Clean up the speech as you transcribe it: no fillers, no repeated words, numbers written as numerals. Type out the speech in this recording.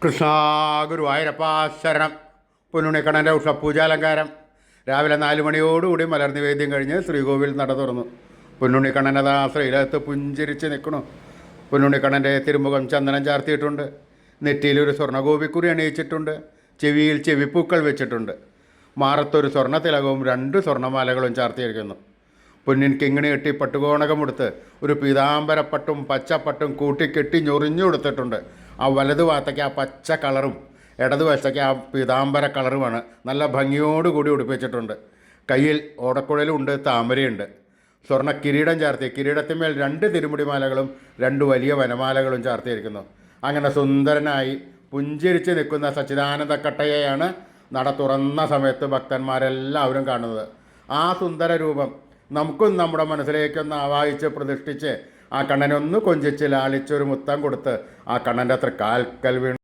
കൃഷ്ണ ഗുരുവായൂരപ്പ ശരണം. പൊന്നുണ്ണിക്കണ്ണൻ്റെ ഉഷപൂജാലങ്കാരം. രാവിലെ 4 മണിയോടുകൂടി മലർനിവേദ്യം കഴിഞ്ഞ് ശ്രീകോവിൽ നട തുറന്നു. പൊന്നുണ്ണിക്കണ്ണനതാ ശ്രീലകത്ത് പുഞ്ചിരിച്ച് നിൽക്കണു. പൊന്നുണ്ണിക്കണ്ണൻ്റെ തിരുമുഖം ചന്ദനം ചാർത്തിയിട്ടുണ്ട്. നെറ്റിയിലൊരു സ്വർണ്ണഗോപിക്കുറി അണിയിച്ചിട്ടുണ്ട്. ചെവിയിൽ ചെവിപ്പൂക്കൾ വെച്ചിട്ടുണ്ട്. മാറത്തൊരു സ്വർണ്ണ തിലകവും 2 സ്വർണ്ണമാലകളും ചാർത്തിയിരിക്കുന്നു. പൊന്നിൻ കിങ്ങിണി കെട്ടി പട്ടുകോണകമെടുത്ത് ഒരു പീതാംബരപ്പട്ടും പച്ചപ്പട്ടും കൂട്ടിക്കെട്ടി ഞൊറിഞ്ഞു കൊടുത്തിട്ടുണ്ട്. ആ വലതു ഭാഗത്തേക്ക് ആ പച്ച കളറും ഇടതുവശത്തേക്ക് ആ പീതാംബര കളറുമാണ് നല്ല ഭംഗിയോടുകൂടി ഉടുപ്പിച്ചിട്ടുണ്ട്. കയ്യിൽ ഓടക്കുഴലുണ്ട്, താമരയുണ്ട്. സ്വർണ്ണ കിരീടം ചാർത്തി, കിരീടത്തിന്മേൽ 2 തിരുമുടിമാലകളും 2 വലിയ വനമാലകളും ചാർത്തിയിരിക്കുന്നു. അങ്ങനെ സുന്ദരനായി പുഞ്ചിരിച്ച് നിൽക്കുന്ന സച്ചിദാനന്ദ കട്ടയെയാണ് നട തുറന്ന സമയത്ത് ഭക്തന്മാരെല്ലാവരും കാണുന്നത്. ആ സുന്ദര രൂപം നമുക്കും നമ്മുടെ മനസ്സിലേക്കൊന്ന് ആവാഹിച്ച് പ്രതിഷ്ഠിച്ച് ആ കണ്ണനൊന്ന് കൊഞ്ചിച്ച് ലാളിച്ചൊരു മുത്തം കൊടുത്ത് ആ കണ്ണൻ്റെ തൃക്കാൽക്കൽ വീണ്